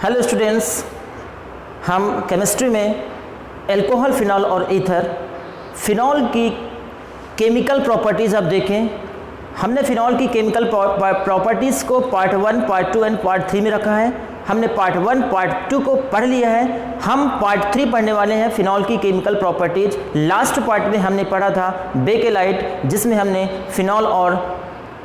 Hello students, हम chemistry में alcohol, phenol और ईथर, फिनॉल की केमिकल प्रॉपर्टीज़ अब देखें। हमने फिनॉल की केमिकल प्रॉपर्टीज़ को पार्ट 1, पार्ट 2 एंड पार्ट 3 में रखा है। हमने पार्ट 1, पार्ट 2 को पढ़ लिया है। हम पार्ट 3 पढ़ने वाले हैं फिनॉल की केमिकल प्रॉपर्टीज़। लास्ट पार्ट में हमने पढ़ा था बेकेलाइट, जिसमें हमने फिनॉल और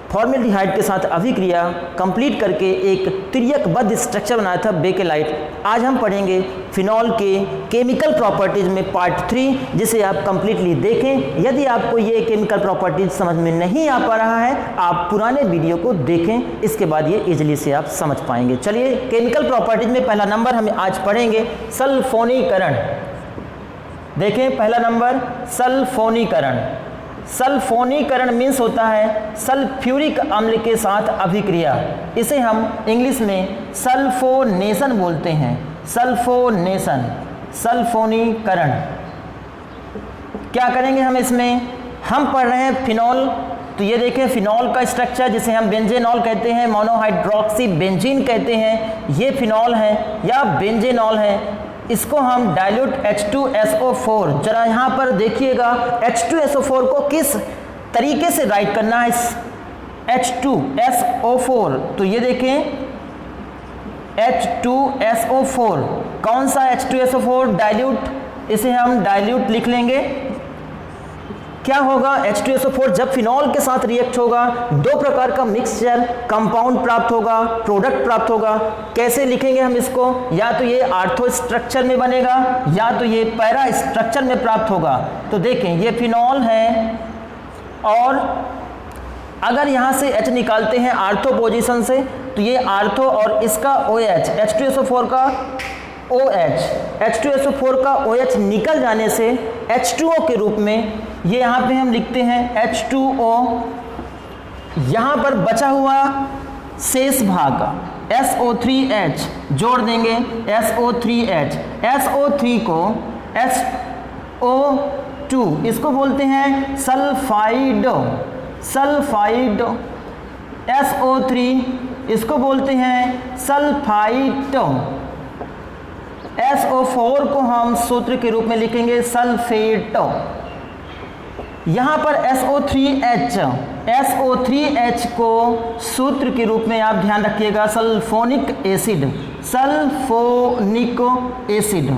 फॉर्मेल्डिहाइड के साथ अभिक्रिया कंप्लीट करके एक तिर्यकबद्ध स्ट्रक्चर बनाया था बेकेलाइट। आज हम पढ़ेंगे फिनॉल के केमिकल प्रॉपर्टीज़ में पार्ट 3, जिसे आप कंप्लीटली देखें। यदि आपको ये केमिकल प्रॉपर्टीज़ समझ में नहीं आ पा रहा है, आप पुराने वीडियो को देखें, इसके बाद ये इजीली से आप समझ पाएंगे। चलिए, केमिकल प्रॉपर्टीज़ में पहला नंबर हम आज पढ़ेंगे सल्फोनीकरण। देखें, पहला नंबर सल्फोनीकरण। सल्फोनीकरण मीन्स होता है सल्फ्यूरिक अम्ल के साथ अभिक्रिया। इसे हम इंग्लिश में सल्फोनेशन बोलते हैं। सल्फोनेशन, सल्फोनीकरण। क्या करेंगे हम इसमें? हम पढ़ रहे हैं फिनॉल। तो ये देखें, फिनॉल का स्ट्रक्चर जिसे हम बेंजेनॉल कहते हैं, मोनोहाइड्रोक्सी बेंजीन कहते हैं, ये फिनॉल है या बेंजेनॉल है। इसको हम डाइल्यूट H2SO4, जरा यहाँ पर देखिएगा H2SO4 को किस तरीके से राइट करना है। H2SO4, तो ये देखें H2SO4, कौन सा H2SO4? डाइल्यूट, इसे हम डाइल्यूट लिख लेंगे। क्या होगा? H2SO4 जब फिनॉल के साथ रिएक्ट होगा, दो प्रकार का मिक्सचर कंपाउंड प्राप्त होगा, प्रोडक्ट प्राप्त होगा। कैसे लिखेंगे हम इसको? या तो ये आर्थो स्ट्रक्चर में बनेगा या तो ये पैरा स्ट्रक्चर में प्राप्त होगा। तो देखें, ये फिनॉल है और अगर यहाँ से H निकालते हैं आर्थो पोजीशन से, तो ये आर्थो और इसका OH, H2SO4 का OH, H2SO4 का OH निकल जाने से H2O के रूप में ये यहाँ पे हम लिखते हैं H2O। यहाँ पर बचा हुआ शेष भाग SO3H जोड़ देंगे, SO3H, SO3 को SO2, इसको बोलते हैं सल्फाइड, सल्फाइड। SO3 इसको बोलते हैं सल्फाइड। SO4 को हम सूत्र के रूप में लिखेंगे सल्फेट। यहाँ पर SO3H, SO3H को सूत्र के रूप में आप ध्यान रखिएगा सल्फोनिक एसिड, सल्फोनिक एसिड।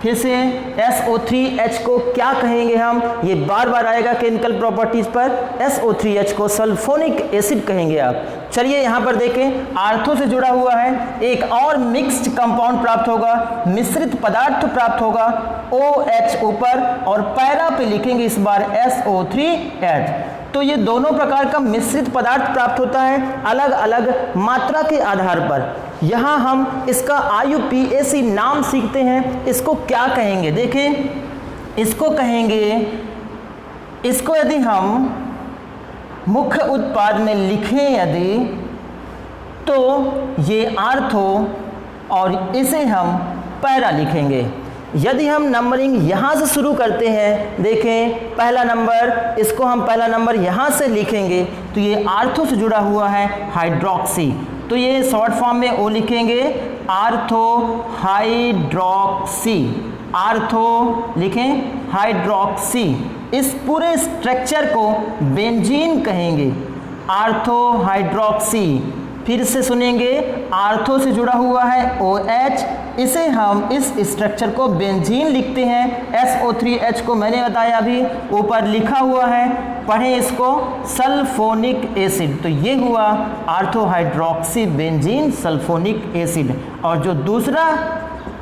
फिर से SO3H को क्या कहेंगे हम? ये बार बार आएगा केमिकल प्रॉपर्टीज पर। SO3H को सल्फोनिक एसिड कहेंगे आप। चलिए, यहाँ पर देखें, आर्थो से जुड़ा हुआ है, एक और मिक्स्ड कंपाउंड प्राप्त होगा, मिश्रित पदार्थ प्राप्त होगा। OH ऊपर और पैरा पे लिखेंगे इस बार SO3H। तो ये दोनों प्रकार का मिश्रित पदार्थ प्राप्त होता है अलग अलग मात्रा के आधार पर। यहाँ हम इसका IUPAC नाम सीखते हैं। इसको क्या कहेंगे? देखें, इसको कहेंगे, इसको यदि हम मुख्य उत्पाद में लिखें यदि, तो ये आर्थो और इसे हम पैरा लिखेंगे। यदि हम नंबरिंग यहाँ से शुरू करते हैं, देखें पहला नंबर, इसको हम पहला नंबर यहाँ से लिखेंगे, तो ये आर्थो से जुड़ा हुआ है हाइड्रोक्सी, तो ये शॉर्ट फॉर्म में O लिखेंगे, आर्थो हाइड्रोक्सी। आर्थो लिखें, हाइड्रोक्सी। इस पूरे स्ट्रक्चर को बेंजीन कहेंगे, आर्थो हाइड्रोक्सी। फिर से सुनेंगे, आर्थो से जुड़ा हुआ है OH, इसे हम इस स्ट्रक्चर को बेंजीन लिखते हैं। SO3H को मैंने बताया अभी, ऊपर लिखा हुआ है, पढ़ें इसको सल्फोनिक एसिड। तो ये हुआ ortho hydroxy benzene sulphonic acid. और जो दूसरा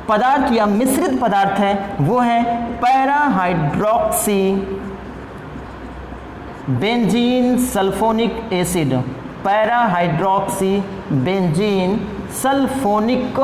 पदार्थ या मिश्रित पदार्थ है वो है para hydroxy benzene sulphonic acid, para hydroxy benzene sulphonic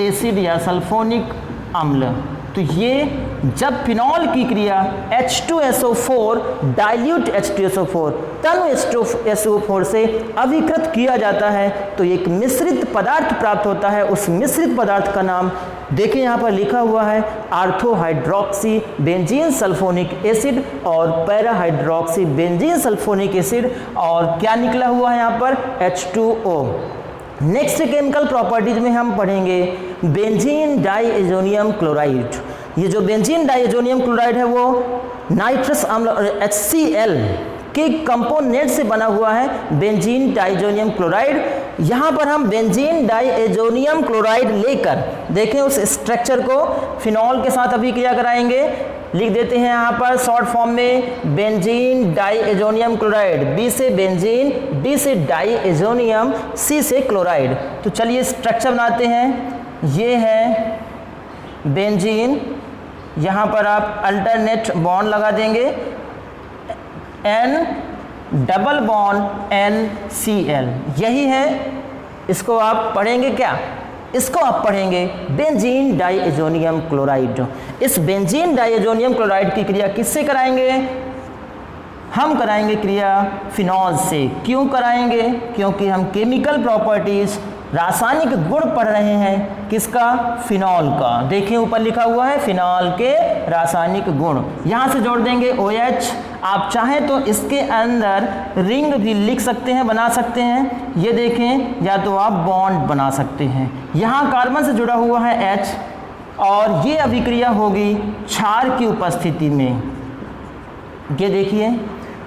acid या सल्फोनिक अम्ल। तो ये जब फिनॉल की क्रिया H2SO4 डाइल्यूट H2SO4 तनु H2SO4 से अभिकृत किया जाता है, तो एक मिश्रित पदार्थ प्राप्त होता है। उस मिश्रित पदार्थ का नाम देखिए यहाँ पर लिखा हुआ है ortho hydroxy benzene sulphonic acid और para hydroxy benzene sulphonic acid. और क्या निकला हुआ है यहाँ पर? H2O। नेक्स्ट केमिकल प्रॉपर्टीज में हम पढ़ेंगे बेंजीन डाइएजोनियम क्लोराइड। ये जो बेंजीन डाइएजोनियम क्लोराइड है वो नाइट्रस अम्ल और HCl के कंपोनेंट से बना हुआ है बेंजीन डाइएजोनियम क्लोराइड। यहाँ पर हम बेंजीन डाइएजोनियम क्लोराइड लेकर देखें उस स्ट्रक्चर को फिनॉल के साथ अभिक्रिया कराएंगे। लिख देते हैं यहाँ पर शॉर्ट फॉर्म में बेंजीन डाइएजोनियम क्लोराइड, B से बेंजीन, D से डाइएजोनियम, C से क्लोराइड। तो चलिए स्ट्रक्चर बनाते हैं। ये है बेंजीन, यहाँ पर आप अल्टरनेट बॉन्ड लगा देंगे, N डबल बॉन्ड NCl, यही है। इसको आप पढ़ेंगे क्या? इसको आप पढ़ेंगे बेंजीन डाइएजोनियम क्लोराइड। इस बेंजीन डाइएजोनियम क्लोराइड की क्रिया किससे कराएंगे? हम कराएंगे क्रिया फिनॉल से। क्यों कराएंगे? क्योंकि हम केमिकल प्रॉपर्टीज, रासायनिक गुण पढ़ रहे हैं। किसका? फिनॉल का। देखिए ऊपर लिखा हुआ है फिनॉल के रासायनिक गुण। यहाँ से जोड़ देंगे OH। आप चाहें तो इसके अंदर रिंग भी लिख सकते हैं, बना सकते हैं। ये देखें, या तो आप बॉन्ड बना सकते हैं। यहाँ कार्बन से जुड़ा हुआ है H और ये अभिक्रिया होगी क्षार की उपस्थिति में। ये देखिए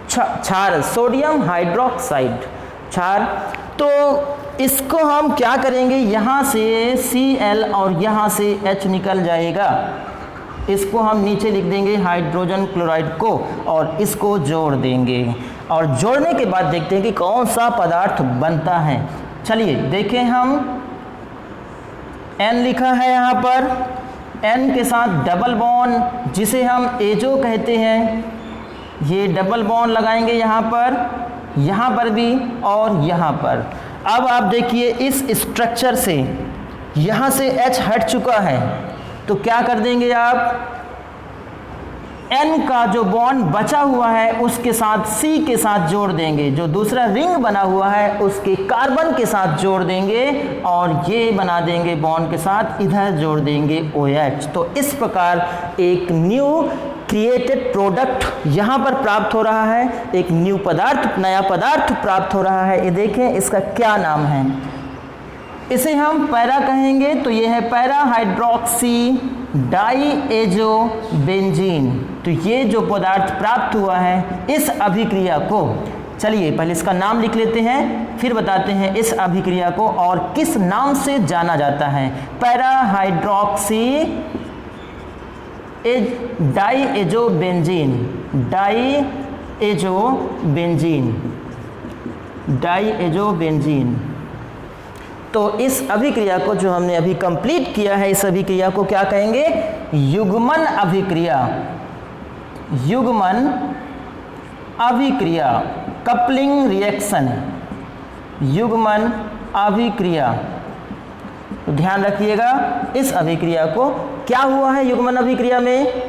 क्षार, सोडियम हाइड्रोक्साइड क्षार। तो इसको हम क्या करेंगे? यहाँ से Cl और यहाँ से H निकल जाएगा। इसको हम नीचे लिख देंगे हाइड्रोजन क्लोराइड को और इसको जोड़ देंगे और जोड़ने के बाद देखते हैं कि कौन सा पदार्थ बनता है। चलिए देखें, हम N लिखा है यहाँ पर, N के साथ डबल बॉन्ड जिसे हम एजो कहते हैं, ये डबल बॉन्ड लगाएंगे यहाँ पर भी और यहाँ पर। अब आप देखिए इस स्ट्रक्चर से यहाँ से H हट चुका है, तो क्या कर देंगे आप? N का जो बॉन्ड बचा हुआ है उसके साथ C के साथ जोड़ देंगे, जो दूसरा रिंग बना हुआ है उसके कार्बन के साथ जोड़ देंगे और ये बना देंगे बॉन्ड के साथ, इधर जोड़ देंगे OH। तो इस प्रकार एक न्यू क्रिएटेड प्रोडक्ट यहाँ पर प्राप्त हो रहा है, एक न्यू पदार्थ, नया पदार्थ प्राप्त हो रहा है। ये देखें इसका क्या नाम है? इसे हम पैरा कहेंगे। तो ये है पैरा हाइड्रोक्सी डाइएजो बेंजीन। तो ये जो पदार्थ प्राप्त हुआ है इस अभिक्रिया को, चलिए पहले इसका नाम लिख लेते हैं फिर बताते हैं इस अभिक्रिया को और किस नाम से जाना जाता है। Para hydroxy diazo benzene, diazo benzene, diazo benzene. तो इस अभिक्रिया को जो हमने अभी कंप्लीट किया है, इस अभिक्रिया को क्या कहेंगे? युग्मन अभिक्रिया। युग्मन अभिक्रिया, कपलिंग रिएक्शन, युग्मन अभिक्रिया। तो ध्यान रखिएगा इस अभिक्रिया को। क्या हुआ है युग्मन अभिक्रिया में?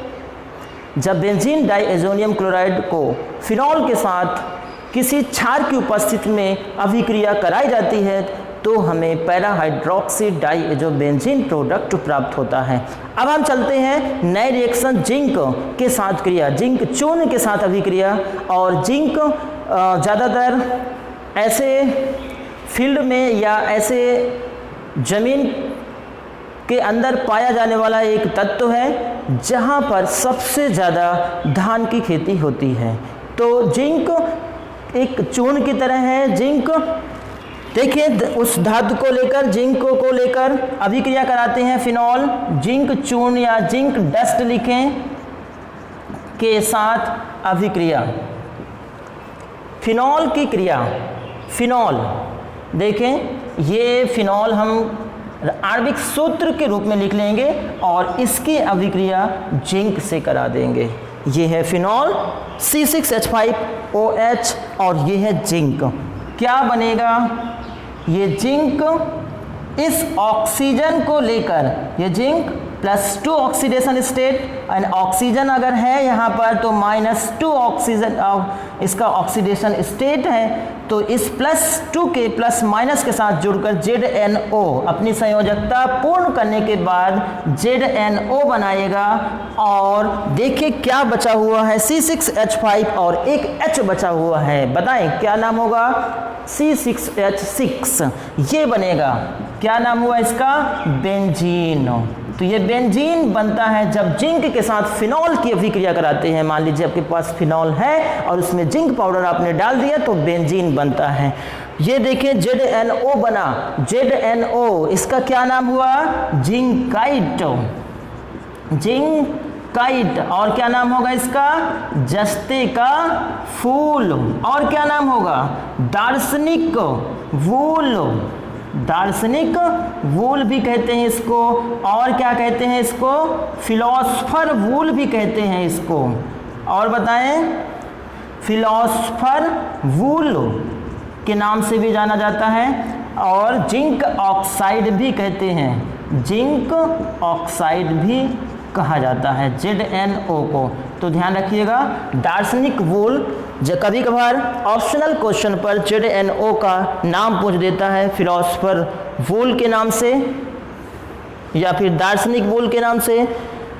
जब बेंजीन डाइएजोनियम क्लोराइड को फिनॉल के साथ किसी क्षार की उपस्थिति में अभिक्रिया कराई जाती है तो हमें para hydroxy diazo benzene product प्राप्त होता है। अब हम चलते हैं नए रिएक्शन जिंक के साथ क्रिया, जिंक चूर्ण के साथ अभिक्रिया। और जिंक ज़्यादातर ऐसे फील्ड में या ऐसे जमीन के अंदर पाया जाने वाला एक तत्व है जहाँ पर सबसे ज़्यादा धान की खेती होती है। तो जिंक एक चूर्ण की तरह है। जिंक देखिए, उस धातु को लेकर, जिंक को लेकर अभिक्रिया कराते हैं फिनॉल, जिंक चूर्ण या जिंक डस्ट लिखें, के साथ अभिक्रिया। फिनॉल की क्रिया, फिनॉल देखें, ये फिनॉल हम आणविक सूत्र के रूप में लिख लेंगे और इसकी अभिक्रिया जिंक से करा देंगे। ये है फिनॉल C6H5OH और ये है जिंक। क्या बनेगा? ये जिंक इस ऑक्सीजन को लेकर, ये zinc +2 oxidation state, and oxygen अगर है यहाँ पर तो -2 ऑक्सीजन इसका ऑक्सीडेशन स्टेट है। तो इस +2 के प्लस माइनस के साथ जुड़कर ZNO अपनी संयोजकता पूर्ण करने के बाद ZNO बनाएगा। और देखिए क्या बचा हुआ है, C6H5 और एक H बचा हुआ है, बताएं क्या नाम होगा, C6H6 ये बनेगा। क्या नाम हुआ इसका, बेंजीन। तो ये बेंजीन बनता है जब जिंक के साथ फिनॉल की अभिक्रिया कराते हैं। मान लीजिए आपके पास फिनॉल है और उसमें जिंक पाउडर आपने डाल दिया तो बेंजीन बनता है। ये देखिए ZNO बना, ZNO इसका क्या नाम हुआ, जिंकाइट, जिंकाइट। और क्या नाम होगा इसका, जस्ते का फूल। और क्या नाम होगा, दार्शनिक वूल, दार्शनिक वूल भी कहते हैं इसको। और क्या कहते हैं इसको, फिलोसफर वूल भी कहते हैं इसको। और बताएं, फिलोसफर वूल के नाम से भी जाना जाता है। और जिंक ऑक्साइड भी कहते हैं, जिंक ऑक्साइड भी कहा जाता है ZNO को। तो ध्यान रखिएगा, दार्शनिक वूल कभी कभार ऑप्शनल क्वेश्चन पर ZNO का नाम पूछ देता है, फिलोसफर वूल के नाम से या फिर दार्शनिक वूल के नाम से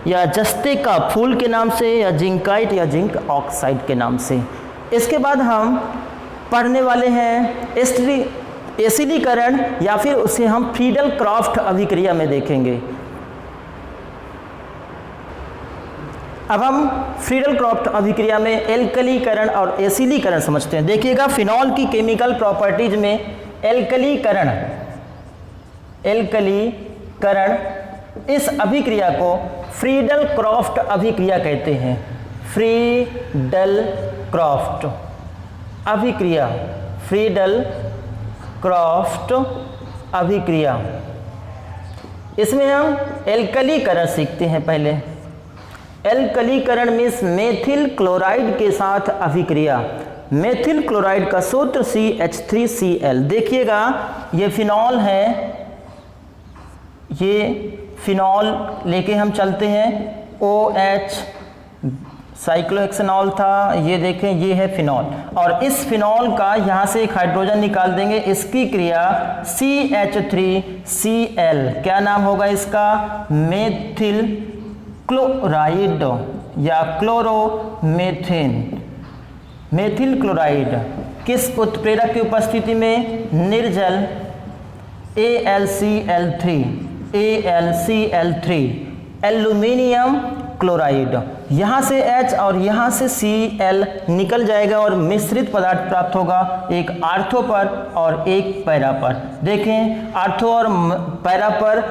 या जस्ते का फूल के नाम से या जिंकाइट या जिंक ऑक्साइड के नाम से। इसके बाद हम पढ़ने वाले हैं एसिडीकरण या फिर उसे हम फ्रीडल क्राफ्ट अभिक्रिया में देखेंगे। अब हम फ्रीडल क्राफ्ट अभिक्रिया में एल्कलीकरण और एसिडीकरण समझते हैं। देखिएगा, फिनॉल की केमिकल प्रॉपर्टीज में एल्कलीकरण, एल्कलीकरण इस अभिक्रिया को फ्रीडल क्राफ्ट अभिक्रिया कहते हैं। फ्रीडल क्राफ्ट अभिक्रिया, फ्रीडल क्राफ्ट अभिक्रिया, इसमें हम एल्कलीकरण सीखते हैं। पहले एल्कलीकरण मीन्स मेथिल क्लोराइड के साथ अभिक्रिया। मेथिल क्लोराइड का सूत्र CH3Cl। देखिएगा, ये फिनॉल है, ये फिनॉल लेके हम चलते हैं, OH साइक्लोहेक्सेनॉल था, ये देखें ये है फिनॉल। और इस फिनॉल का यहाँ से एक हाइड्रोजन निकाल देंगे, इसकी क्रिया CH3Cl, क्या नाम होगा इसका, मेथिल क्लोराइड या क्लोरोमेथेन। मेथिल क्लोराइड किस उत्प्रेरक की उपस्थिति में, निर्जल AlCl3, AlCl3 एल्यूमिनियम क्लोराइड। यहाँ से H और यहाँ से Cl निकल जाएगा और मिश्रित पदार्थ प्राप्त होगा, एक आर्थो पर और एक पैरा पर। देखें, आर्थो और पैरा पर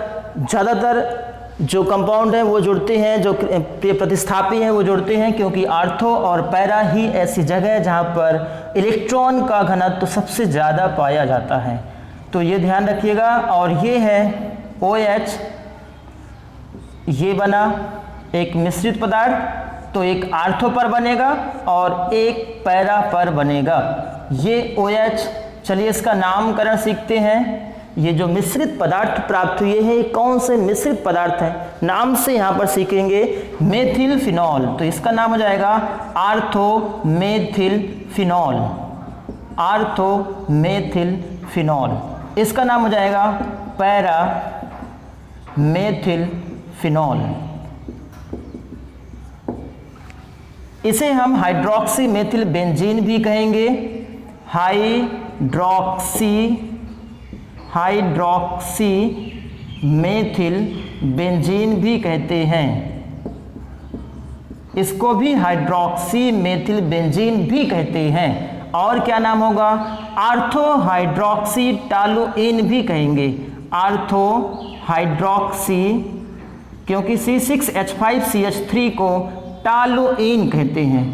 ज़्यादातर जो कंपाउंड हैं वो जुड़ते हैं, जो प्रतिस्थापी हैं वो जुड़ते हैं, क्योंकि आर्थो और पैरा ही ऐसी जगह है जहाँ पर इलेक्ट्रॉन का घनत्व सबसे ज़्यादा पाया जाता है। तो ये ध्यान रखिएगा। और ये है OH, ये बना एक मिश्रित पदार्थ, तो एक आर्थो पर बनेगा और एक पैरा पर बनेगा। ये OH, चलिए इसका नामकरण सीखते हैं। ये जो मिश्रित पदार्थ प्राप्त हुए हैं, ये कौन से मिश्रित पदार्थ हैं, नाम से यहाँ पर सीखेंगे। मेथिल फिनॉल, तो इसका नाम हो जाएगा ortho methyl phenol, ortho methyl phenol. इसका नाम हो जाएगा पैरा मेथिल फिनॉल। इसे हम हाइड्रोक्सी मेथिल बेंजीन भी कहेंगे, हाइड्रोक्सी मेथिल बेंजीन भी कहते हैं। इसको भी हाइड्रोक्सी मेथिल बेंजीन भी कहते हैं। और क्या नाम होगा, आर्थो हाइड्रोक्सी टॉलुइन भी कहेंगे, आर्थो हाइड्रोक्सी, क्योंकि C6H5CH3 को टॉलुइन कहते हैं,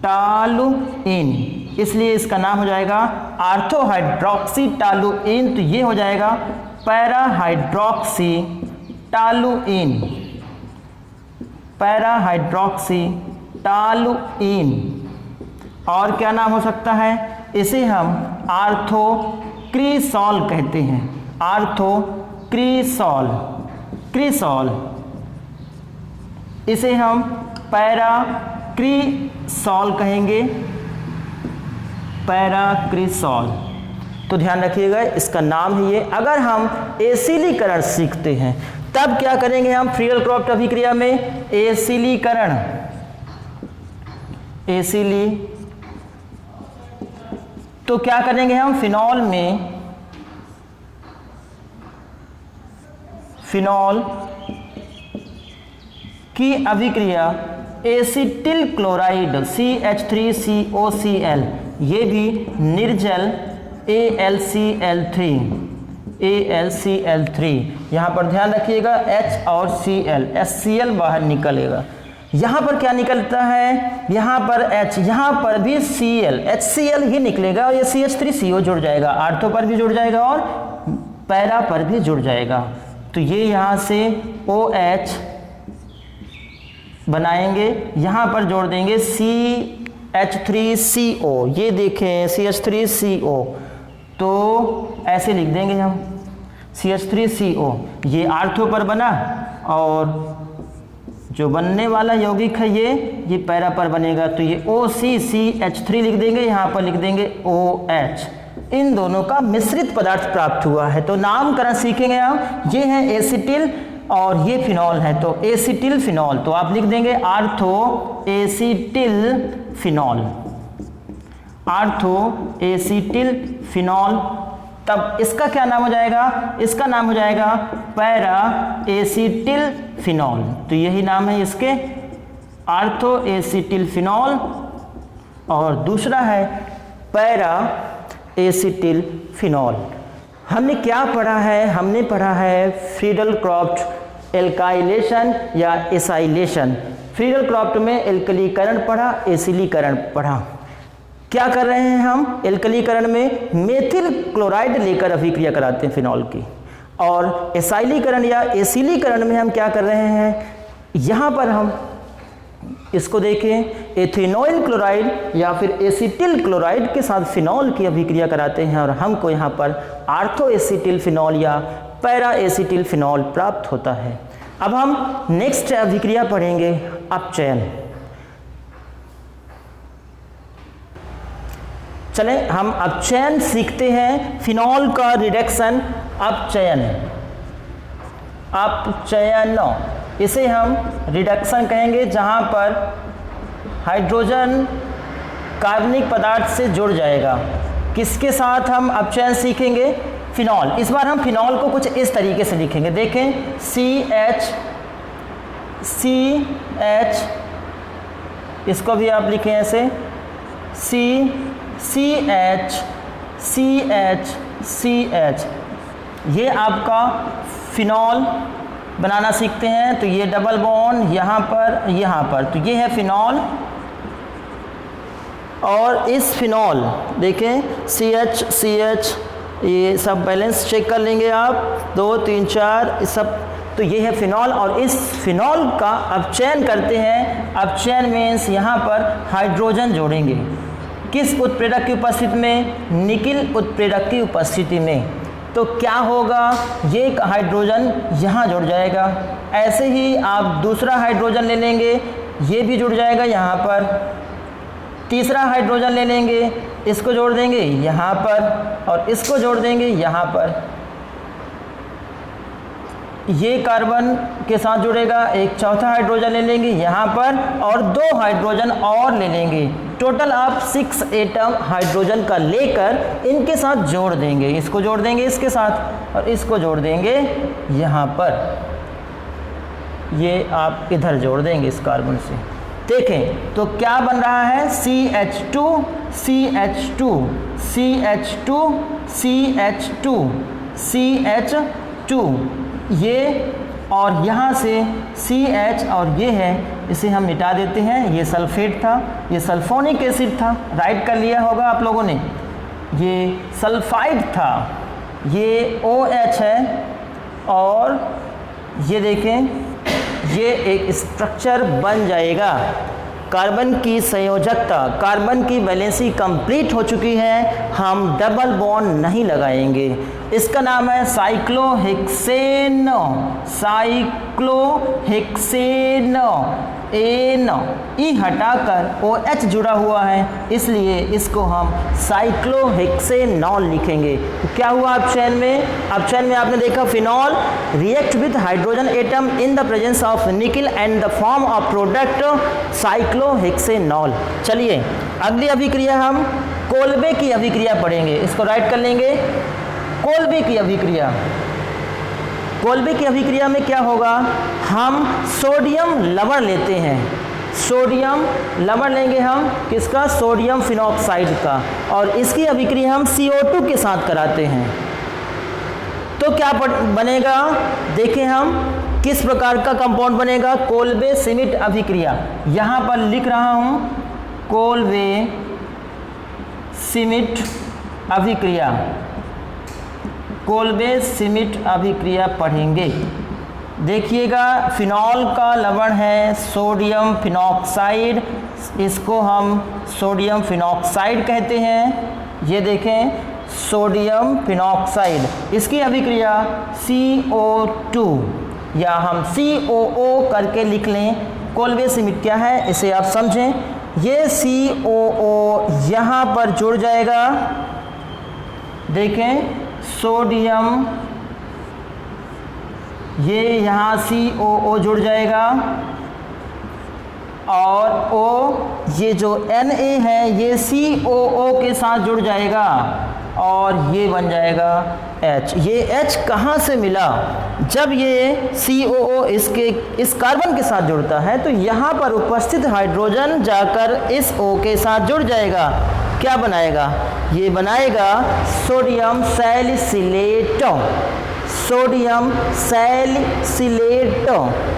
टॉलुइन, इसलिए इसका नाम हो जाएगा आर्थो हाइड्रोक्सी टॉलुइन। तो ये हो जाएगा para hydroxy toluene, para hydroxy toluene. और क्या नाम हो सकता है, इसे हम आर्थो क्रिसॉल कहते हैं, आर्थो क्रिसॉल, क्रिसॉल इसे हम पैराक्रिसॉल कहेंगे, पैराक्रिसॉल। तो ध्यान रखिएगा इसका नाम है ये। अगर हम एसिलीकरण सीखते हैं तब क्या करेंगे हम फ्रीडल क्रॉफ्ट अभिक्रिया में? एसिलीकरण, एसिली, तो क्या करेंगे हम फिनॉल में, फिनॉल की अभिक्रिया एसिटिल क्लोराइड CH3COCl, ये भी निर्जल AlCl3, यहाँ पर ध्यान रखिएगा H और Cl, HCl बाहर निकलेगा। यहाँ पर क्या निकलता है? यहाँ पर H, यहाँ पर भी Cl, HCl ही निकलेगा और ये CH3CO जुड़ जाएगा, आर्थो पर भी जुड़ जाएगा और पैरा पर भी जुड़ जाएगा। तो ये यहाँ से OH बनाएंगे, यहाँ पर जोड़ देंगे CH3CO, ये देखें CH3CO, तो ऐसे लिख देंगे हम CH3CO, ये आर्थो पर बना और जो बनने वाला यौगिक है ये पैरा पर बनेगा, तो ये OCCH3 लिख देंगे, यहाँ पर लिख देंगे OH। इन दोनों का मिश्रित पदार्थ प्राप्त हुआ है। तो नामकरण सीखेंगे हम, ये है एसिटिल और ये फिनॉल है, तो एसिटिल फिनॉल, तो आप लिख देंगे ortho acetyl phenol, ortho acetyl phenol. तब इसका क्या नाम हो जाएगा? इसका नाम हो जाएगा पैरा एसिटिल फिनॉल। तो यही नाम है इसके, आर्थो एसिटिल फिनॉल। और दूसरा है पैरा एसिटिल फिनॉल। हमने क्या पढ़ा है? हमने पढ़ा है फ्रीडल क्रॉफ्ट एल्काइलेशन या एसाइलेशन। फ्रीडल क्रॉफ्ट में एल्कलीकरण पढ़ा, एसिलीकरण पढ़ा। क्या कर रहे हैं हम? एल्कलीकरण में मेथिल क्लोराइड लेकर अभिक्रिया कराते हैं फिनॉल की, और एसाइलीकरण या एसिलीकरण में हम क्या कर रहे हैं? यहाँ पर हम इसको देखें, एथेनॉइल क्लोराइड या फिर एसिटिल क्लोराइड के साथ फिनॉल की अभिक्रिया कराते हैं और हमको यहाँ पर आर्थो एसिटिल फिनॉल या पैरा एसिटिल फिनॉल प्राप्त होता है। अब हम नेक्स्ट अभिक्रिया पढ़ेंगे अपचयन। चलें हम अपचयन सीखते हैं, फिनॉल का रिडक्शन, अपचयन, अपचयन, इसे हम रिडक्शन कहेंगे, जहां पर हाइड्रोजन कार्बनिक पदार्थ से जुड़ जाएगा। किसके साथ हम अपचयन सीखेंगे? फिनॉल। इस बार हम फिनॉल को कुछ इस तरीके से लिखेंगे, देखें CH, इसको भी आप लिखें ऐसे CH, ये आपका फिनॉल बनाना सीखते हैं। तो ये डबल बॉन्ड यहाँ पर, तो ये है फिनॉल। और इस फिनॉल देखें CH, ये सब बैलेंस चेक कर लेंगे आप, 2 3 4 सब, तो ये है फिनॉल। और इस फिनॉल का अपचयन करते हैं। अपचयन मीन्स यहाँ पर हाइड्रोजन जोड़ेंगे, किस उत्प्रेरक की उपस्थिति में? निकिल उत्प्रेरक की उपस्थिति में। तो क्या होगा? ये हाइड्रोजन यहाँ जुड़ जाएगा। ऐसे ही आप दूसरा हाइड्रोजन ले लेंगे, ये भी जुड़ जाएगा यहाँ पर। तीसरा हाइड्रोजन ले लेंगे, इसको जोड़ देंगे यहाँ पर और इसको जोड़ देंगे यहाँ पर। ये कार्बन के साथ जुड़ेगा। एक चौथा हाइड्रोजन ले लेंगे यहाँ पर और 2 हाइड्रोजन और ले लेंगे। टोटल आप 6 एटम हाइड्रोजन का लेकर इनके साथ जोड़ देंगे। इसको जोड़ देंगे इसके साथ और इसको जोड़ देंगे यहाँ पर। ये आप इधर जोड़ देंगे इस कार्बन से। देखें तो क्या बन रहा है? CH2, CH2, CH2, CH2, CH2, ये और यहाँ से CH और ये है, इसे हम मिटा देते हैं। ये सल्फेट था, ये सल्फोनिक एसिड था, राइट कर लिया होगा आप लोगों ने। ये सल्फाइड था, ये OH है और ये देखें ये एक स्ट्रक्चर बन जाएगा। कार्बन की संयोजकता, कार्बन की वैलेंसी कंप्लीट हो चुकी है, हम डबल बॉन्ड नहीं लगाएंगे। इसका नाम है साइक्लोहेक्सेन। साइक्लोहेक्सेन, एन ई हटाकर OH जुड़ा हुआ है, इसलिए इसको हम साइक्लोहेक्सेनॉल लिखेंगे। तो क्या हुआ ऑप्शन में? ऑप्शन में आपने देखा phenol react with hydrogen atom in the presence of निकल and the form of product cyclohexanol. चलिए अगली अभिक्रिया हम कोल्बे की अभिक्रिया पढ़ेंगे, इसको राइट कर लेंगे। कोल्बे की अभिक्रिया, कोल्बे की अभिक्रिया में क्या होगा, हम सोडियम लवण लेते हैं, सोडियम लवण लेंगे हम किसका, सोडियम फिनॉक्साइड का, और इसकी अभिक्रिया हम CO2 के साथ कराते हैं। तो क्या बनेगा, देखें हम किस प्रकार का कंपाउंड बनेगा, कोल्बे सिमिट अभिक्रिया। यहाँ पर लिख रहा हूँ कोल्बे सिमिट अभिक्रिया, कोल्बे सिमिट अभिक्रिया पढ़ेंगे। देखिएगा फिनॉल का लवण है सोडियम फिनॉक्साइड, इसको हम सोडियम फिनॉक्साइड कहते हैं। ये देखें सोडियम फिनॉक्साइड, इसकी अभिक्रिया CO2 या हम COO करके लिख लें। कोल्बे सिमिट क्या है इसे आप समझें। ये COO यहाँ पर जुड़ जाएगा, देखें सोडियम, ये यहाँ COO जुड़ जाएगा, और O ये जो Na है ये COO के साथ जुड़ जाएगा, और ये बन जाएगा H। ये H कहाँ से मिला, जब ये COO इस कार्बन के साथ जुड़ता है तो यहाँ पर उपस्थित हाइड्रोजन जाकर इस O के साथ जुड़ जाएगा, क्या बनाएगा, ये बनाएगा सोडियम सैलिसिलेट, सोडियम सैलिसिलेट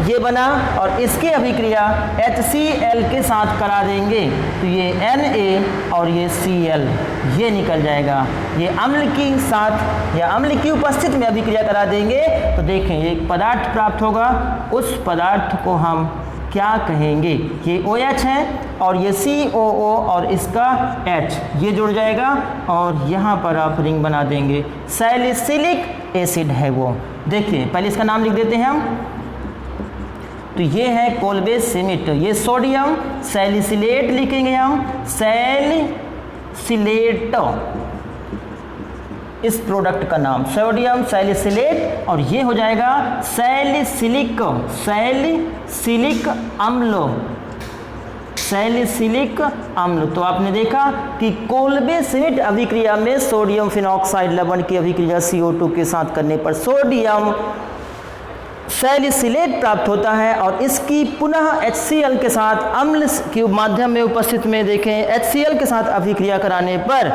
ये बना, और इसकी अभिक्रिया HCl के साथ करा देंगे तो ये Na और ये Cl ये निकल जाएगा। ये अम्ल के साथ या अम्ल की उपस्थित में अभिक्रिया करा देंगे तो देखें एक पदार्थ प्राप्त होगा, उस पदार्थ को हम क्या कहेंगे, ये OH है और ये COO और इसका H ये जुड़ जाएगा, और यहाँ पर आप रिंग बना देंगे, सैलिसिलिक एसिड है वो। देखिए पहले इसका नाम लिख देते हैं हम, तो ये है कोल्बे सिमिट, ये सोडियम सैलिसिलेट लिखेंगे हम, सैलिसिलेट इस प्रोडक्ट का नाम सोडियम सैलिसिलेट, और ये हो जाएगा सैलिसिलिक, सैलिसिलिक अम्ल, सैलिसिलिक अम्ल। तो आपने देखा कि कोल्बे सिमिट अभिक्रिया में सोडियम फिनॉक्साइड लवण की अभिक्रिया CO2 के साथ करने पर सोडियम सैलिसिलेट प्राप्त होता है, और इसकी पुनः HCl के साथ अम्ल के माध्यम में उपस्थित में देखें HCl के साथ अभिक्रिया कराने पर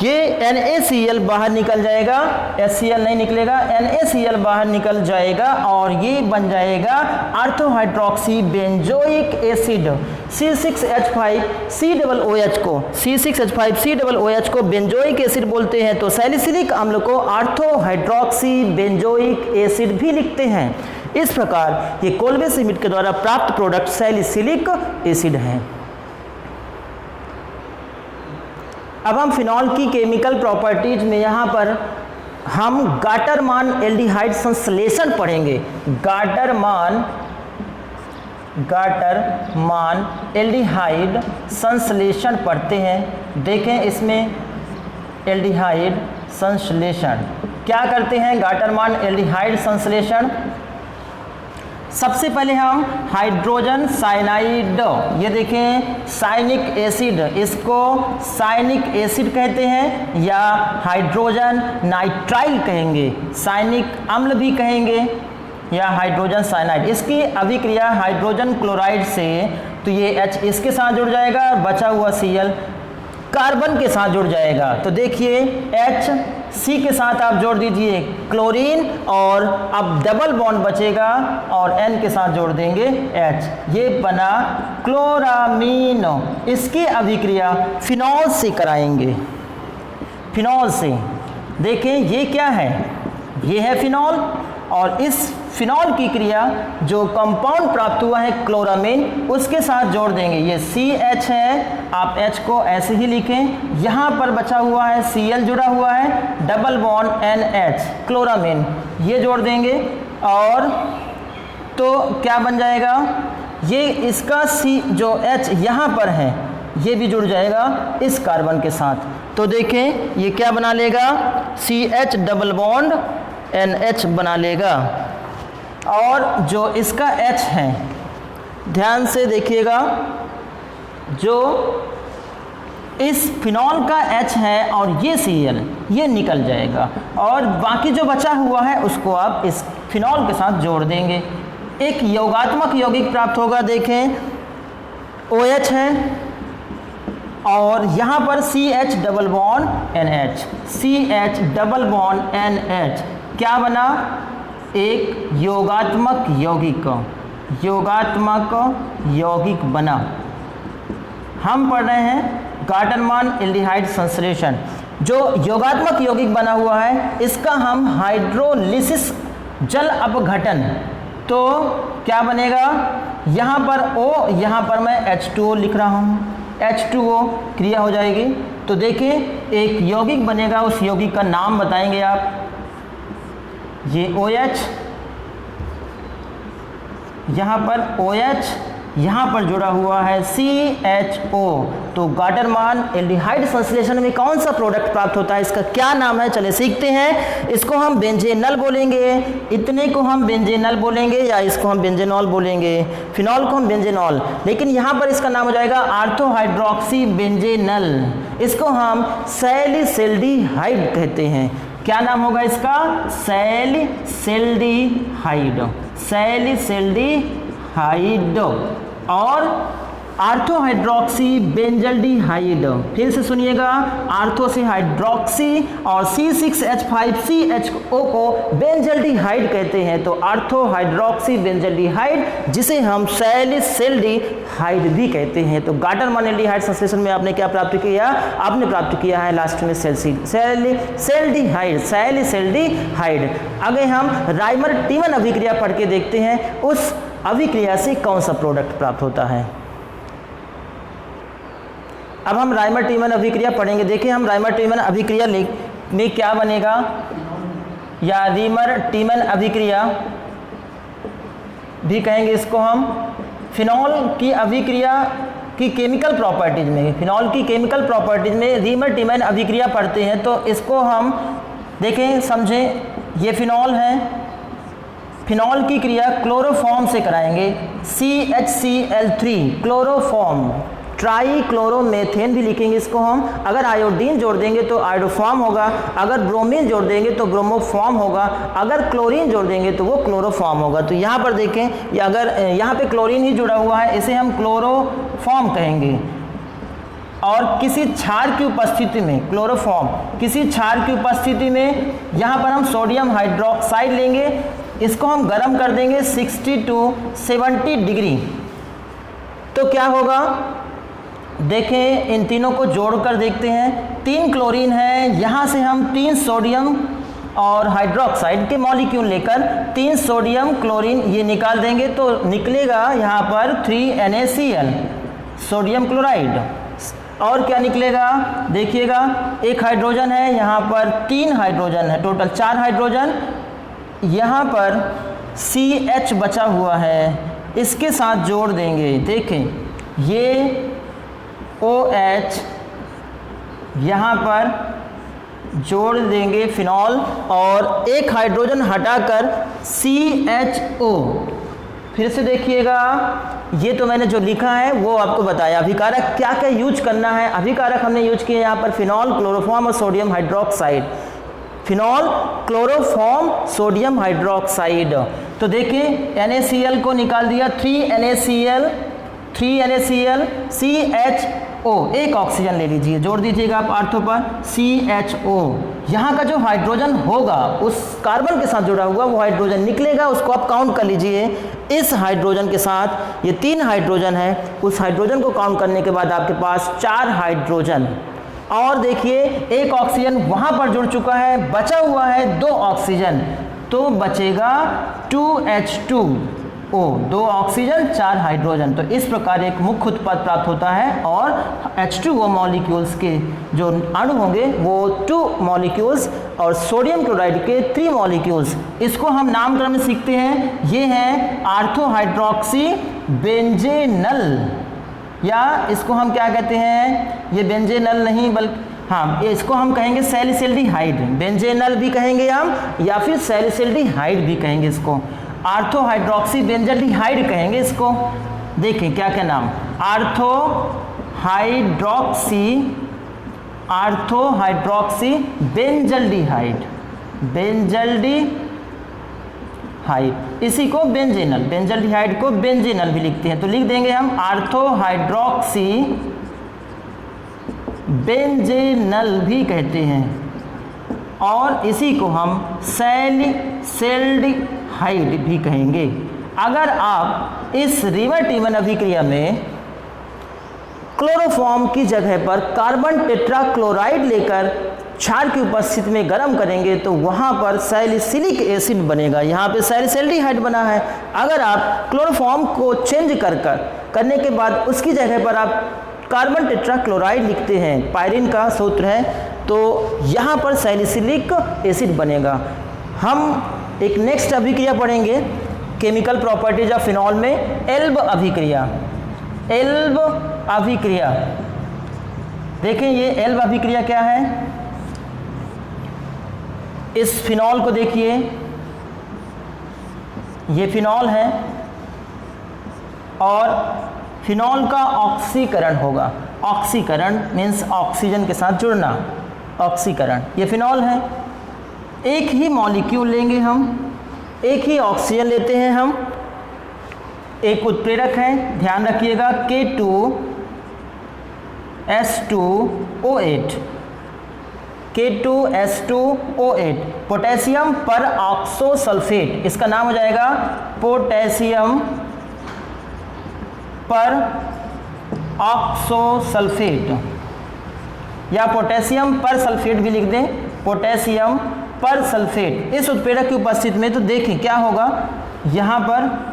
ये NaCl बाहर निकल जाएगा, HCl नहीं निकलेगा, NaCl बाहर निकल जाएगा, और ये बन जाएगा ऑर्थोहाइड्रोक्सी बेंजोइक एसिड C6H5COOH को, C6H5COOH को बेंजोइक एसिड बोलते हैं। तो सैलिसिलिक अम्ल को ऑर्थोहाइड्रोक्सी बेंजोइक एसिड भी लिखते हैं। इस प्रकार ये कोल्बे सिमिट के द्वारा प्राप्त प्रोडक्ट सैलिसिलिक एसिड है। अब हम फिनॉल की केमिकल प्रॉपर्टीज में यहाँ पर हम गाटरमान एल्डिहाइड संश्लेषण पढ़ेंगे। गाटरमान एल्डिहाइड संश्लेषण पढ़ते हैं। देखें इसमें एल्डिहाइड संश्लेषण क्या करते हैं, गाटरमान एल्डिहाइड संश्लेषण। सबसे पहले हम हाइड्रोजन साइनाइड, ये देखें साइनिक एसिड, इसको साइनिक एसिड कहते हैं या हाइड्रोजन नाइट्राइल कहेंगे, साइनिक अम्ल भी कहेंगे या हाइड्रोजन साइनाइड। इसकी अभिक्रिया हाइड्रोजन क्लोराइड से तो ये H इसके साथ जुड़ जाएगा, बचा हुआ Cl कार्बन के साथ जुड़ जाएगा। तो देखिए H C के साथ आप जोड़ दीजिए क्लोरीन, और अब डबल बॉन्ड बचेगा और N के साथ जोड़ देंगे H, ये बना क्लोरामीन। इसकी अभिक्रिया फिनॉल से कराएंगे, फिनॉल से। देखें ये क्या है, ये है फिनॉल, और इस फिनॉल की क्रिया जो कंपाउंड प्राप्त हुआ है क्लोरामीन, उसके साथ जोड़ देंगे। ये CH है, आप H को ऐसे ही लिखें। यहाँ पर बचा हुआ है Cl जुड़ा हुआ है, डबल बॉन्ड NH क्लोरामीन, ये जोड़ देंगे और तो क्या बन जाएगा, ये इसका C जो H यहाँ पर है ये भी जुड़ जाएगा इस कार्बन के साथ। तो देखें ये क्या बना लेगा, CH डबल बॉन्ड NH बना लेगा। और जो इसका H है, ध्यान से देखिएगा, जो इस फिनॉल का H है और ये Cl ये निकल जाएगा, और बाकी जो बचा हुआ है उसको आप इस फिनॉल के साथ जोड़ देंगे। एक योगात्मक यौगिक प्राप्त होगा। देखें OH है और यहाँ पर CH double bond NH, CH double bond NH क्या बना, एक योगात्मक यौगिक, योगात्मक यौगिक बना। हम पढ़ रहे हैं गार्डनमान एल्डिहाइड संश्लेषण। जो योगात्मक यौगिक बना हुआ है इसका हम हाइड्रोलिसिस जल अपघटन, तो क्या बनेगा, यहाँ पर O, यहाँ पर मैं H2O लिख रहा हूँ, H2O क्रिया हो जाएगी। तो देखिए एक यौगिक बनेगा, उस यौगिक का नाम बताएंगे आप। ये OH, यहाँ पर OH, यहाँ पर जुड़ा हुआ है CHO। तो गार्डनमान एल्डिहाइड संश्लेषण में कौन सा प्रोडक्ट प्राप्त होता है, इसका क्या नाम है, चले सीखते हैं। इसको हम बेंजेनल बोलेंगे, इतने को हम बेंजेनल बोलेंगे, या इसको हम बेंजेनॉल बोलेंगे, फिनॉल को हम बेंजेनॉल, लेकिन यहाँ पर इसका नाम हो जाएगा ऑर्थोहाइड्रोक्सी बेंजेनल। इसको हम सैलिसिल्डिहाइड कहते हैं। क्या नाम होगा इसका, सैलिसिल्डिहाइड, सैलिसिल्डिहाइड और आर्थोहाइड्रोक्सी बेंजल्डिहाइड। फिर से सुनिएगा, आर्थो से हाइड्रोक्सी और C6H5CHO को बेंजल्डिहाइड कहते हैं। तो आर्थोहाइड्रोक्सी बेंजल्डिहाइड, जिसे हम सैलिसिल्डिहाइड भी कहते हैं। तो गार्डनमान एल्डिहाइड संश्लेषण में आपने क्या प्राप्त किया, आपने प्राप्त किया है लास्ट में सैलिसिल्डिहाइड, सैलिसिल्डिहाइड। आगे हम राइमर टीमन अभिक्रिया पढ़ के देखते हैं, उस अभिक्रिया से कौन सा प्रोडक्ट प्राप्त होता है। अब हम राइमर टीमन अभिक्रिया पढ़ेंगे। देखिए हम राइमर टीमन अभिक्रिया में क्या बनेगा, या रीमर टीमन अभिक्रिया भी कहेंगे इसको हम। फिनॉल की अभिक्रिया की केमिकल प्रॉपर्टीज में, फिनॉल की केमिकल प्रॉपर्टीज में रीमर टीमन अभिक्रिया पढ़ते हैं। तो इसको हम देखें, समझें, ये फिनॉल है, फिनॉल की क्रिया क्लोरोफॉर्म से कराएंगे, CHCl3 क्लोरोफॉर्म, ट्राई क्लोरोमेथेन भी लिखेंगे इसको हम। अगर आयोडीन जोड़ देंगे तो आयोडोफॉर्म होगा, अगर ब्रोमीन जोड़ देंगे तो ब्रोमोफॉर्म होगा, अगर क्लोरीन जोड़ देंगे तो वो क्लोरोफॉर्म होगा। तो यहाँ पर देखें, या अगर यहाँ पे क्लोरीन ही जुड़ा हुआ है, इसे हम क्लोरोफॉर्म कहेंगे। और किसी क्षार की उपस्थिति में, क्लोरोफॉर्म, किसी क्षार की उपस्थिति में यहाँ पर हम सोडियम हाइड्रोक्साइड लेंगे, इसको हम गर्म कर देंगे 60 to 70 डिग्री। तो क्या होगा, देखें इन तीनों को जोड़कर देखते हैं। 3 क्लोरीन है, यहाँ से हम 3 सोडियम और हाइड्रोक्साइड के मॉलिक्यूल लेकर 3 सोडियम क्लोरीन ये निकाल देंगे, तो निकलेगा यहाँ पर 3NaCl, सोडियम क्लोराइड। और क्या निकलेगा, देखिएगा एक हाइड्रोजन है, यहाँ पर 3 हाइड्रोजन है, टोटल 4 हाइड्रोजन। यहाँ पर CH बचा हुआ है, इसके साथ जोड़ देंगे। देखें ये OH, यहाँ पर जोड़ देंगे फिनॉल, और एक हाइड्रोजन हटाकर CHO। फिर से देखिएगा, ये तो मैंने जो लिखा है वो आपको बताया। अभिकारक क्या क्या यूज करना है, अभिकारक हमने यूज किया यहाँ पर फिनॉल, क्लोरोफॉर्म और sodium hydroxide, phenol, chloroform, sodium hydroxide. तो देखिए NaCl को निकाल दिया, 3NaCl, CHO, एक ऑक्सीजन ले लीजिए, जोड़ दीजिएगा आप आर्थो पर, CHO। यहाँ का जो हाइड्रोजन होगा उस कार्बन के साथ जुड़ा हुआ वो हाइड्रोजन निकलेगा, उसको आप काउंट कर लीजिए। इस हाइड्रोजन के साथ ये 3 हाइड्रोजन है, उस हाइड्रोजन को काउंट करने के बाद आपके पास 4 हाइड्रोजन, और देखिए एक ऑक्सीजन वहां पर जुड़ चुका है, बचा हुआ है 2 ऑक्सीजन, तो बचेगा 2H2O, 2 ऑक्सीजन 4 हाइड्रोजन। तो इस प्रकार एक मुख्य उत्पाद प्राप्त होता है और H2O मॉलिक्यूल्स के जो अणु होंगे वो 2 मॉलिक्यूल्स और सोडियम क्लोराइड के 3 मॉलिक्यूल्स। इसको हम नामकरण में सीखते हैं, ये है आर्थो हाइड्रोक्सी बेंजेनल, या इसको हम क्या कहते हैं, ये बेंजेनल नहीं बल्कि हाँ इसको हम कहेंगे सैलिसिल्डिहाइड, बेंजेनल भी कहेंगे हम या फिर सैलिसिल्डिहाइड भी कहेंगे, इसको आर्थो हाइड्रोक्सी बेंजल्डिहाइड कहेंगे इसको। देखें क्या क्या नाम, आर्थो हाइड्रोक्सी बेंजल्डिहाइड, इसी को बेंजेनल, बेंजल्डिहाइड को बेंजेनल भी लिखते हैं, तो लिख देंगे हम आर्थो हाइड्रोक्सी बेंजेनल भी कहते हैं, और इसी को हम सैलिसिल्डिहाइड भी कहेंगे। अगर आप इस रिवर्टिमन अभिक्रिया में क्लोरोफॉर्म की जगह पर कार्बन टेट्राक्लोराइड लेकर क्षार की उपस्थिति में गर्म करेंगे तो वहाँ पर सैलिसिलिक एसिड बनेगा, यहाँ पे सैलिसिल्डिहाइड बना है। अगर आप क्लोरोफॉर्म को चेंज करने के बाद उसकी जगह पर आप कार्बन टेट्राक्लोराइड लिखते हैं, पायरीन का सूत्र है, तो यहाँ पर सैलिसिलिक एसिड बनेगा। हम एक नेक्स्ट अभिक्रिया पढ़ेंगे केमिकल प्रॉपर्टीज ऑफ फिनॉल में, एल्ब अभिक्रिया। एल्ब अभिक्रिया, देखें ये एल्ब अभिक्रिया क्या है, इस फिनॉल को देखिए, ये फिनॉल है और फिनॉल का ऑक्सीकरण होगा, ऑक्सीकरण मीन्स ऑक्सीजन के साथ जुड़ना, ऑक्सीकरण। ये फिनॉल है, एक ही मॉलिक्यूल लेंगे हम, एक ही ऑक्सीजन लेते हैं हम, एक उत्प्रेरक है, ध्यान रखिएगा K2S2O8, K2S2O8, पोटेशियम पर ऑक्सोसल्फेट, इसका नाम हो जाएगा पोटेशियम पर ऑक्सोसल्फेट, या पोटेशियम पर सल्फेट भी लिख दें, पोटेशियम पर सल्फेट। इस उत्प्रेरक की उपस्थिति में तो देखें क्या होगा, यहाँ पर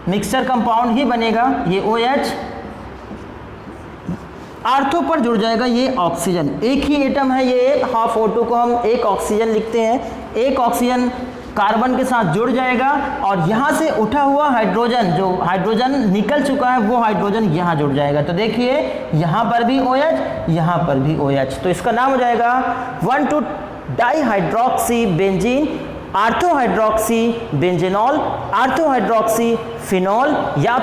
मिक्सचर कंपाउंड ही बनेगा, ये OH आर्थो पर जुड़ जाएगा ये ऑक्सीजन, एक ही एटम है ये, हाफ O2 को हम एक ऑक्सीजन लिखते हैं, एक ऑक्सीजन कार्बन के साथ जुड़ जाएगा और यहाँ से उठा हुआ हाइड्रोजन, जो हाइड्रोजन निकल चुका है वो हाइड्रोजन यहाँ जुड़ जाएगा। तो देखिए यहाँ पर भी OH, यहाँ पर भी OH, तो इसका नाम हो जाएगा 1,2-डाईहाइड्रोक्सी बेंजीन, आर्थोहाइड्रोक्सी बेंजेनॉल, आर्थोहाइड्रोक्सी फिनॉल, या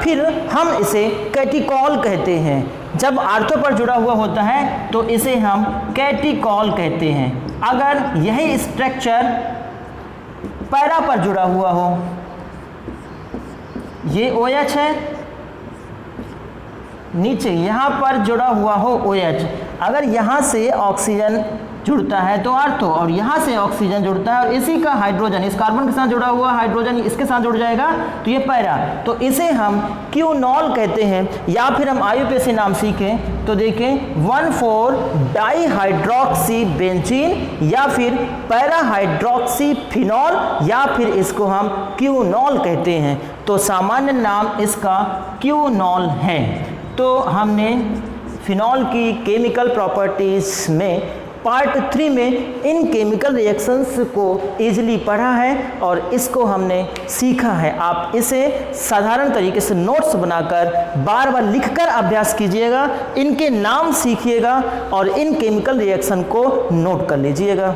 फिर हम इसे कैटिकॉल कहते हैं। जब आर्थो पर जुड़ा हुआ होता है तो इसे हम कैटिकॉल कहते हैं। अगर यही स्ट्रक्चर पैरा पर जुड़ा हुआ हो, ये OH है, नीचे यहाँ पर जुड़ा हुआ हो OH, अगर यहाँ से ऑक्सीजन जुड़ता है तो आर्थो, और यहाँ से ऑक्सीजन जुड़ता है और इसी का हाइड्रोजन इस कार्बन के साथ जुड़ा हुआ हाइड्रोजन इसके साथ जुड़ जाएगा तो ये पैरा, तो इसे हम क्यूनॉल कहते हैं। या फिर हम IUPAC नाम सीखें तो देखें 1,4-डाईहाइड्रोक्सी बेंजीन, या फिर पैराहाइड्रोक्सी फिनॉल, या फिर इसको हम क्यूनॉल कहते हैं। तो सामान्य नाम इसका क्यूनॉल है। तो हमने फिनॉल की केमिकल प्रॉपर्टीज़ में पार्ट 3 में इन केमिकल रिएक्शंस को इजीली पढ़ा है और इसको हमने सीखा है। आप इसे साधारण तरीके से नोट्स बनाकर बार बार लिखकर अभ्यास कीजिएगा, इनके नाम सीखिएगा और इन केमिकल रिएक्शन को नोट कर लीजिएगा।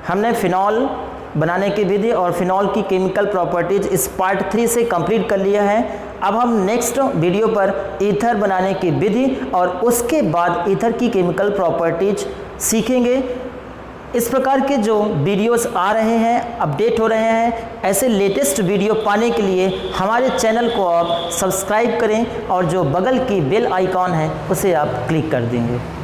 हमने फिनॉल बनाने की विधि और फिनॉल की केमिकल प्रॉपर्टीज इस पार्ट 3 से कंप्लीट कर लिया है। अब हम नेक्स्ट वीडियो पर ईथर बनाने की विधि और उसके बाद ईथर की केमिकल प्रॉपर्टीज सीखेंगे। इस प्रकार के जो वीडियोस आ रहे हैं, अपडेट हो रहे हैं, ऐसे लेटेस्ट वीडियो पाने के लिए हमारे चैनल को आप सब्सक्राइब करें और जो बगल की बेल आइकॉन है उसे आप क्लिक कर देंगे।